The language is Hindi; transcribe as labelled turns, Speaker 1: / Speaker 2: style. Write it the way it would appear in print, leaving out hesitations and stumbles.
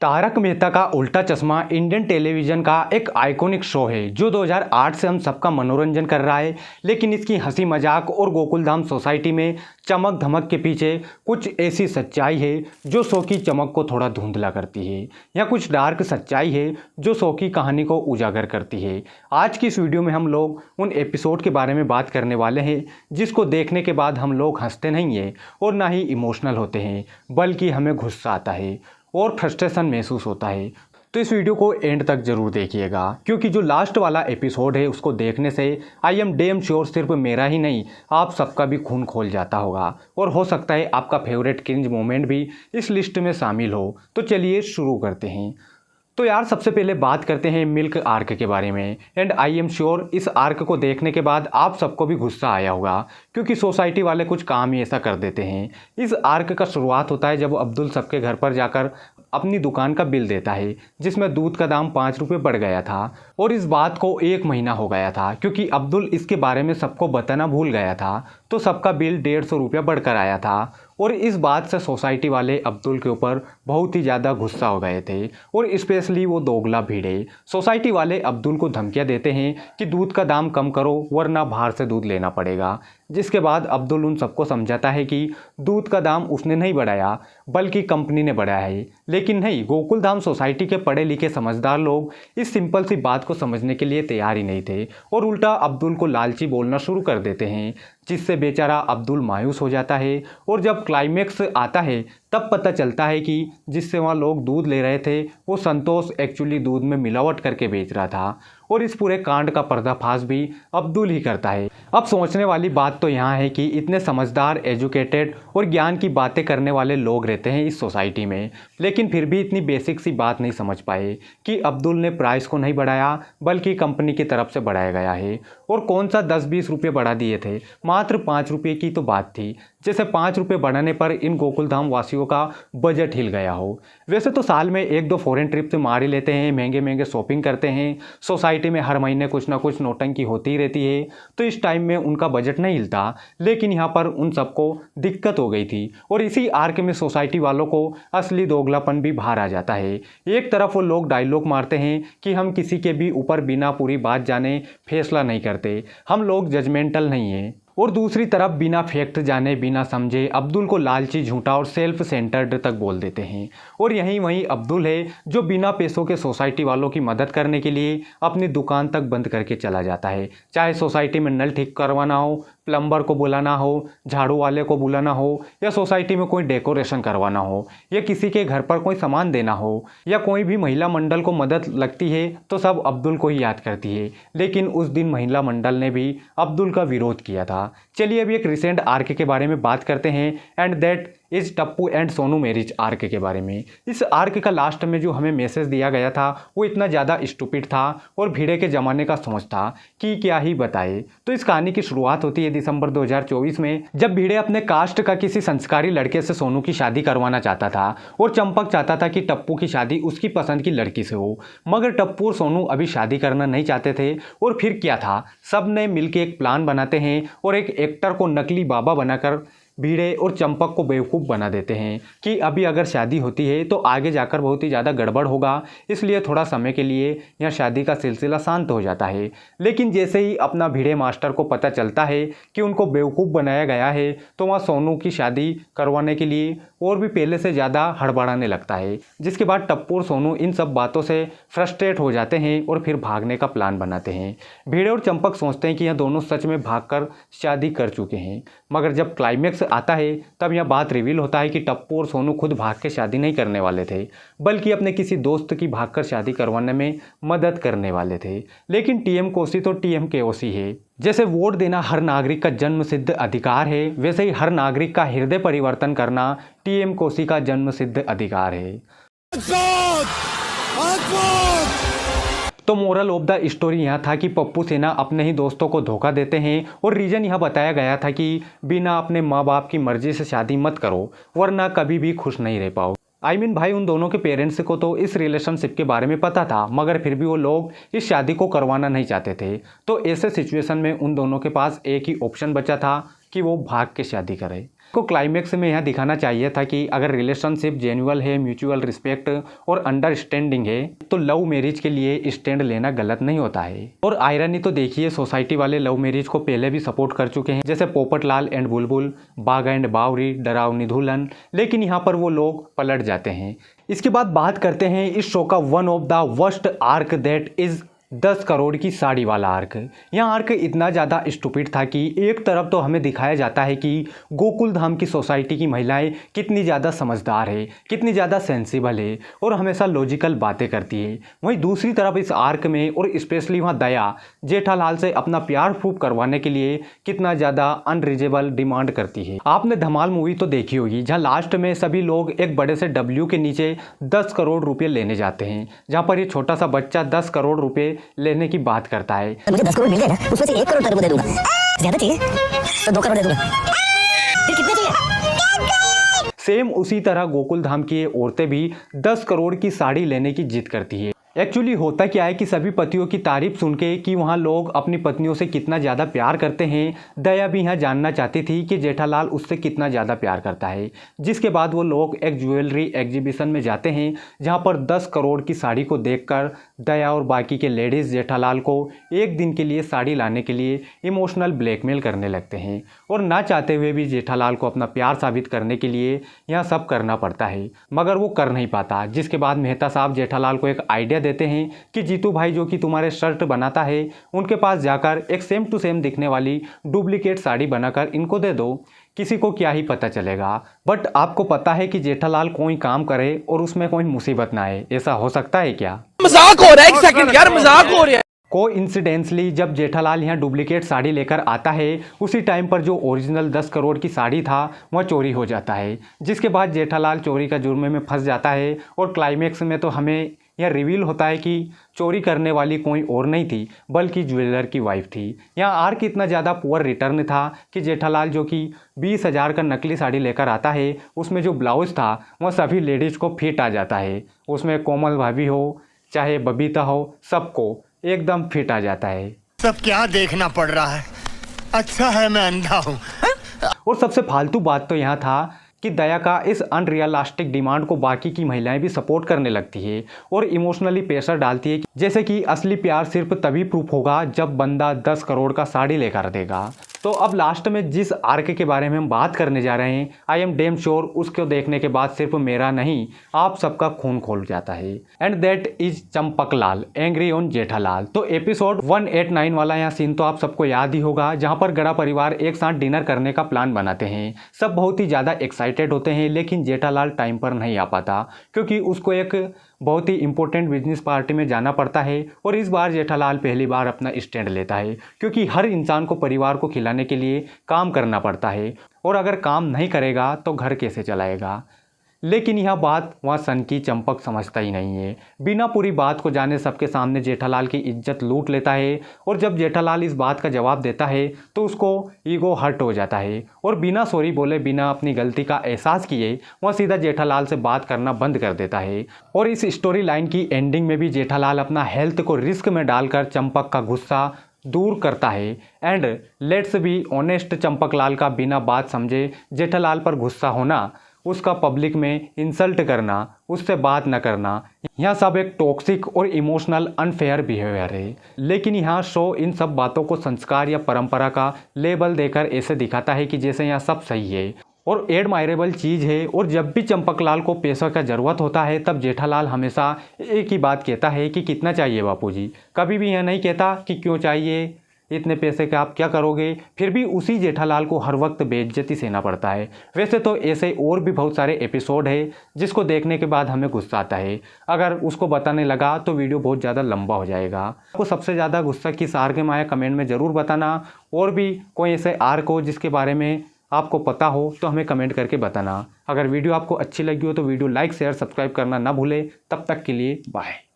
Speaker 1: तारक मेहता का उल्टा चश्मा इंडियन टेलीविज़न का एक आइकॉनिक शो है जो 2008 से हम सबका मनोरंजन कर रहा है। लेकिन इसकी हंसी मजाक और गोकुलधाम सोसाइटी में चमक धमक के पीछे कुछ ऐसी सच्चाई है जो शो की चमक को थोड़ा धुंधला करती है, या कुछ डार्क सच्चाई है जो शो की कहानी को उजागर करती है। आज की इस वीडियो में हम लोग उन एपिसोड के बारे में बात करने वाले हैं जिसको देखने के बाद हम लोग हंसते नहीं हैं और ना ही इमोशनल होते हैं, बल्कि हमें गुस्सा आता है और फ्रस्ट्रेशन महसूस होता है। तो इस वीडियो को एंड तक ज़रूर देखिएगा, क्योंकि जो लास्ट वाला एपिसोड है उसको देखने से आई एम डेम श्योर सिर्फ मेरा ही नहीं आप सबका भी खून खोल जाता होगा, और हो सकता है आपका फेवरेट क्रिंज मोमेंट भी इस लिस्ट में शामिल हो। तो चलिए शुरू करते हैं। तो यार सबसे पहले बात करते हैं मिल्क आर्क के बारे में। एंड आई एम श्योर इस आर्क को देखने के बाद आप सबको भी गुस्सा आया होगा, क्योंकि सोसाइटी वाले कुछ काम ही ऐसा कर देते हैं। इस आर्क का शुरुआत होता है जब अब्दुल सबके घर पर जाकर अपनी दुकान का बिल देता है, जिसमें दूध का दाम 5 रुपये बढ़ गया था। और इस बात को 1 महीना हो गया था, क्योंकि अब्दुल इसके बारे में सबको बताना भूल गया था। तो सबका बिल 150 रुपया बढ़कर आया था। और इस बात से सोसाइटी वाले अब्दुल के ऊपर बहुत ही ज़्यादा गुस्सा हो गए थे, और स्पेशली वो दोगला भीड़े। सोसाइटी वाले अब्दुल को धमकियाँ देते हैं कि दूध का दाम कम करो वरना बाहर से दूध लेना पड़ेगा। जिसके बाद अब्दुल उन सबको समझाता है कि दूध का दाम उसने नहीं बढ़ाया बल्कि कंपनी ने बढ़ाया है। लेकिन नहीं, गोकुलधाम सोसाइटी के पढ़े लिखे समझदार लोग इस सिंपल सी बात को समझने के लिए तैयार ही नहीं थे, और उल्टा अब्दुल को लालची बोलना शुरू कर देते हैं, जिससे बेचारा अब्दुल मायूस हो जाता है। और जब क्लाइमेक्स आता है तब पता चलता है कि जिससे वहाँ लोग दूध ले रहे थे वो संतोष एक्चुअली दूध में मिलावट करके बेच रहा था, और इस पूरे कांड का पर्दाफाश भी अब्दुल ही करता है। अब सोचने वाली बात तो यहाँ है कि इतने समझदार, एजुकेटेड और ज्ञान की बातें करने वाले लोग रहते हैं इस सोसाइटी में, लेकिन फिर भी इतनी बेसिक सी बात नहीं समझ पाए कि अब्दुल ने प्राइस को नहीं बढ़ाया बल्कि कंपनी की तरफ से बढ़ाया गया है। और कौन सा 10-20 रुपये बढ़ा दिए थे, मात्र 5 रुपये की तो बात थी। जैसे 5 रुपये बढ़ाने पर इन गोकुलधाम वासियों का बजट हिल गया हो। वैसे तो साल में 1-2 फॉरेन ट्रिप से मार ही लेते हैं, महंगे महंगे शॉपिंग करते हैं, सोसाइटी में हर महीने कुछ ना कुछ नौटंकी होती ही रहती है, तो इस टाइम में उनका बजट नहीं हिलता। लेकिन यहाँ पर उन सबको दिक्कत हो गई थी, और इसी आर्क में सोसाइटी वालों को असली दोगलापन भी बाहर आ जाता है। एक तरफ वो लोग डायलॉग मारते हैं कि हम किसी के भी ऊपर बिना पूरी बात जाने फैसला नहीं करते, हम लोग जजमेंटल नहीं हैं। और दूसरी तरफ बिना फैक्ट जाने, बिना समझे अब्दुल को लालची, झूठा और सेल्फ सेंटर्ड तक बोल देते हैं। और यहीं वहीं अब्दुल है जो बिना पैसों के सोसाइटी वालों की मदद करने के लिए अपनी दुकान तक बंद करके चला जाता है। चाहे सोसाइटी में नल ठीक करवाना हो, प्लम्बर को बुलाना हो, झाड़ू वाले को बुलाना हो, या सोसाइटी में कोई डेकोरेशन करवाना हो, या किसी के घर पर कोई सामान देना हो, या कोई भी महिला मंडल को मदद लगती है तो सब अब्दुल को ही याद करती है। लेकिन उस दिन महिला मंडल ने भी अब्दुल का विरोध किया था। चलिए अभी एक रिसेंट आर्क के बारे में बात करते हैं, and that is Tappu and Sonu marriage arc के बारे में। इस आर्क का लास्ट में जो हमें मैसेज दिया गया था वो इतना ज़्यादा स्टूपिड था और भिड़े के ज़माने का सोच था कि क्या ही बताए। तो इस कहानी की शुरुआत होती है दिसंबर 2024 में, जब भिड़े अपने कास्ट का किसी संस्कारी लड़के से सोनू की शादी करवाना चाहता था, और चंपक चाहता था कि टप्पू की शादी उसकी पसंद की लड़की से हो। मगर टप्पू और सोनू अभी शादी करना नहीं चाहते थे। और फिर क्या था, सब ने मिलकर एक प्लान बनाते हैं और एक एक्टर को नकली बाबा बनाकर भिड़े और चंपक को बेवकूफ़ बना देते हैं कि अभी अगर शादी होती है तो आगे जाकर बहुत ही ज़्यादा गड़बड़ होगा, इसलिए थोड़ा समय के लिए यह शादी का सिलसिला शांत हो जाता है। लेकिन जैसे ही अपना भिड़े मास्टर को पता चलता है कि उनको बेवकूफ़ बनाया गया है, तो वह सोनू की शादी करवाने के लिए और भी पहले से ज़्यादा हड़बड़ाने लगता है। जिसके बाद टप्पू और सोनू इन सब बातों से फ्रस्ट्रेट हो जाते हैं और फिर भागने का प्लान बनाते हैं। भिड़े और चंपक सोचते हैं कि यह दोनों सच में भागकर शादी कर चुके हैं, मगर जब क्लाइमेक्स आता है तब यह बात रिवील होता है कि टप्पू और सोनू खुद भाग के शादी नहीं करने वाले थे, बल्कि अपने किसी दोस्त की भागकर शादी करवाने में मदद करने वाले थे। लेकिन टीएम कोसी तो टीएम केओसी है। जैसे वोट देना हर नागरिक का जन्म सिद्ध अधिकार है, वैसे ही हर नागरिक का हृदय परिवर्तन करना टीएम कोसी का जन्म सिद्ध अधिकार है। तो मोरल ऑफ द स्टोरी यहाँ था कि पप्पू सेना अपने ही दोस्तों को धोखा देते हैं, और रीज़न यहाँ बताया गया था कि बिना अपने माँ बाप की मर्जी से शादी मत करो वरना कभी भी खुश नहीं रह पाओ। भाई उन दोनों के पेरेंट्स को तो इस रिलेशनशिप के बारे में पता था, मगर फिर भी वो लोग इस शादी को करवाना नहीं चाहते थे। तो ऐसे सिचुएशन में उन दोनों के पास एक ही ऑप्शन बचा था, कि वो भाग के शादी करे। को क्लाइमेक्स में यह दिखाना चाहिए था कि अगर रिलेशनशिप जेन्युइन है, म्यूचुअल रिस्पेक्ट और अंडरस्टैंडिंग है तो लव मैरिज के लिए स्टैंड लेना गलत नहीं होता है। और आयरनी तो देखिए, सोसाइटी वाले लव मैरिज को पहले भी सपोर्ट कर चुके हैं, जैसे पोपटलाल एंड बुलबुल, बाघ एंड बावरी, डरावनी दुल्हन, लेकिन यहाँ पर वो लोग पलट जाते हैं। इसके बाद बात करते हैं इस शो का one of the worst arc, that is 10 crore की साड़ी वाला आर्क। यह आर्क इतना ज़्यादा स्टूपिड था कि एक तरफ तो हमें दिखाया जाता है कि गोकुल धाम की सोसाइटी की महिलाएं कितनी ज़्यादा समझदार है, कितनी ज़्यादा सेंसिबल है और हमेशा लॉजिकल बातें करती है। वहीं दूसरी तरफ इस आर्क में और स्पेशली वहाँ दया जेठालाल से अपना प्यार प्रूफ करवाने के लिए कितना ज़्यादा अनरीजनेबल डिमांड करती है। आपने धमाल मूवी तो देखी होगी, जहाँ लास्ट में सभी लोग एक बड़े से डब्ल्यू के नीचे 10 करोड़ रुपये लेने जाते हैं, जहाँ पर ये छोटा सा बच्चा 10 करोड़ रुपये लेने की बात करता है।
Speaker 2: मुझे 10 करोड़ मिल गए ना, उसमें से 1 करोड़ तेरे को दे दूंगा। ज्यादा चाहिए तो 2 करोड़ दे दूंगा। फिर कितने चाहिए?
Speaker 1: सेम उसी तरह गोकुल धाम की औरतें भी 10 करोड़ की साड़ी लेने की जिद करती है। एक्चुअली होता क्या है कि सभी पतियों की तारीफ सुन के कि वहाँ लोग अपनी पत्नियों से कितना ज़्यादा प्यार करते हैं, दया भी यहाँ जानना चाहती थी कि जेठालाल उससे कितना ज़्यादा प्यार करता है। जिसके बाद वो लोग एक ज्वेलरी एग्जीबिशन में जाते हैं, जहाँ पर 10 करोड़ की साड़ी को देखकर दया और बाकी के लेडीज़ जेठालाल को एक दिन के लिए साड़ी लाने के लिए इमोशनल ब्लैकमेल करने लगते हैं। और ना चाहते हुए भी जेठालाल को अपना प्यार साबित करने के लिए यह सब करना पड़ता है, मगर वो कर नहीं पाता। जिसके बाद मेहता साहब जेठालाल को एक आइडिया देते हैं कि जीतू भाई जो कि तुम्हारे शर्ट बनाता है, उनके पास जाकर एक सेम टू सेम दिखने वाली डुप्लीकेट साड़ी बनाकर इनको दे दो, किसी को क्या ही पता चलेगा। बट आपको पता है कि जेठालाल कोई काम करे और उसमें कोई मुसीबत ना आए, ऐसा हो सकता है क्या?
Speaker 3: मजाक हो रहा है, एक सेकंड यार, मजाक हो रहा है।
Speaker 1: कोइंसिडेंटली जब जेठालाल यहाँ डुप्लीकेट साड़ी लेकर आता है, उसी टाइम पर जो ओरिजिनल 10 करोड़ की साड़ी था वह चोरी हो जाता है। जिसके बाद जेठालाल चोरी का जुर्म में फंस जाता है और क्लाइमेक्स में तो हमें यह रिवील होता है कि चोरी करने वाली कोई और नहीं थी बल्कि ज्वेलर की वाइफ थी। यहाँ आर्क इतना ज़्यादा पुअर रिटर्न था कि जेठालाल जो कि 20,000 का नकली साड़ी लेकर आता है, उसमें जो ब्लाउज़ था वह सभी लेडीज़ को फिट आ जाता है। उसमें कोमल भाभी हो चाहे बबीता हो, सबको एकदम फिट आ जाता है।
Speaker 4: सब क्या देखना पड़ रहा है, अच्छा है मैं अंधा हूँ।
Speaker 1: और सबसे फालतू बात तो यहाँ था कि दया का इस अनरियलिस्टिक डिमांड को बाकी की महिलाएं भी सपोर्ट करने लगती है और इमोशनली प्रेशर डालती है, जैसे कि असली प्यार सिर्फ तभी प्रूफ होगा जब बंदा 10 करोड़ का साड़ी लेकर देगा। तो अब लास्ट में जिस आर्क के बारे में हम बात करने जा रहे हैं, आई एम डेम श्योर उसको देखने के बाद सिर्फ मेरा नहीं आप सबका खून खोल जाता है। And that is Champaklal angry on Jethalal. तो एपिसोड 189 वाला यहाँ सीन तो आप सबको याद ही होगा, जहाँ पर गड़ा परिवार एक साथ डिनर करने का प्लान बनाते हैं। सब बहुत ही ज़्यादा एक्साइटेड होते हैं, लेकिन जेठालाल टाइम पर नहीं आ पाता क्योंकि उसको एक बहुत ही इंपॉर्टेंट बिजनेस पार्टी में जाना पड़ता है। और इस बार जेठालाल पहली बार अपना स्टैंड लेता है क्योंकि हर इंसान को परिवार को खिलाने के लिए काम करना पड़ता है और अगर काम नहीं करेगा तो घर कैसे चलाएगा। लेकिन यह बात वहाँ सन की चंपक समझता ही नहीं है। बिना पूरी बात को जाने सबके सामने जेठालाल की इज्जत लूट लेता है और जब जेठालाल इस बात का जवाब देता है तो उसको ईगो हर्ट हो जाता है और बिना सॉरी बोले, बिना अपनी गलती का एहसास किए वह सीधा जेठालाल से बात करना बंद कर देता है। और इस स्टोरी लाइन की एंडिंग में भी जेठालाल अपना हेल्थ को रिस्क में डालकर चंपक का गुस्सा दूर करता है। And let's be honest, Champaklal का बिना बात समझे जेठालाल पर गुस्सा होना, उसका पब्लिक में इंसल्ट करना, उससे बात न करना, यह सब एक टॉक्सिक और इमोशनल अनफेयर बिहेवियर है। लेकिन यहाँ शो इन सब बातों को संस्कार या परंपरा का लेबल देकर ऐसे दिखाता है कि जैसे यहाँ सब सही है और एडमायरेबल चीज़ है। और जब भी चंपकलाल को पैसा का ज़रूरत होता है तब जेठालाल हमेशा एक ही बात कहता है कि कितना चाहिए बापूजी। कभी भी यह नहीं कहता कि क्यों चाहिए, इतने पैसे का आप क्या करोगे। फिर भी उसी जेठालाल को हर वक्त बेइज्जती सहना पड़ता है। वैसे तो ऐसे और भी बहुत सारे एपिसोड है जिसको देखने के बाद हमें गुस्सा आता है। अगर उसको बताने लगा तो वीडियो बहुत ज़्यादा लंबा हो जाएगा। आपको सबसे ज़्यादा गुस्सा किस आर्क में आया कमेंट में ज़रूर बताना। और भी कोई ऐसे आर्क हो जिसके बारे में आपको पता हो तो हमें कमेंट करके बताना। अगर वीडियो आपको अच्छी लगी हो तो वीडियो लाइक शेयर सब्सक्राइब करना ना भूले। तब तक के लिए बाय।